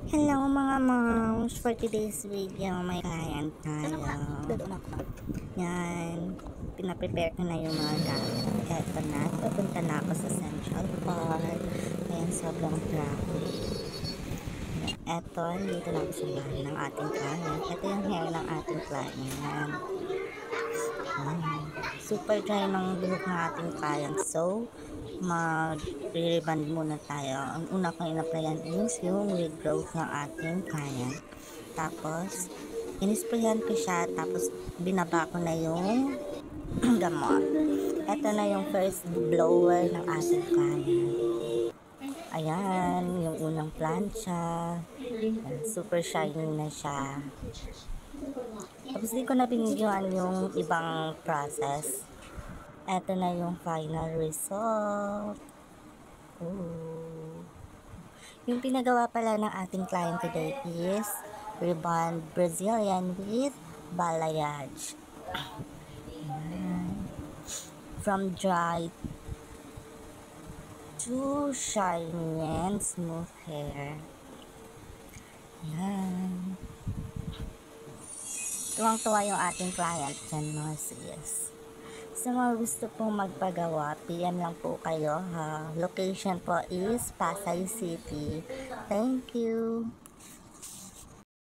Hello mga moms! For today's video, may client tayo. Yan, pinaprepare ko na yung mga gamit. Eto na, papunta na ako sa Central Park. Ayan, sobrang traffic. Eto, dito na ako sa bahay ng ating client. Ito yung hair ng ating client. Super dry ng buhok ng ating client. So, mag-reband muna tayo. Ang una kong in-applyan is yung regrowth ng ating client. Tapos, in-sprayan ko siya. Tapos, binaba ko na yung gamot. Ito na yung first blower ng ating client. Ayan, yung unang plancha. Super shiny na siya. Tapos di ko na binigyan yung ibang process. Ito na yung final result. Ooh. Yung pinagawa pala ng ating client today is rebond Brazilian with balayage. From dry to shiny and smooth hair. Yan. Tuwang-tuwa yung ating client dyan, mga sis. Sa mga gusto pong magpagawa, PM lang po kayo ha. Location po is Pasay City. Thank you.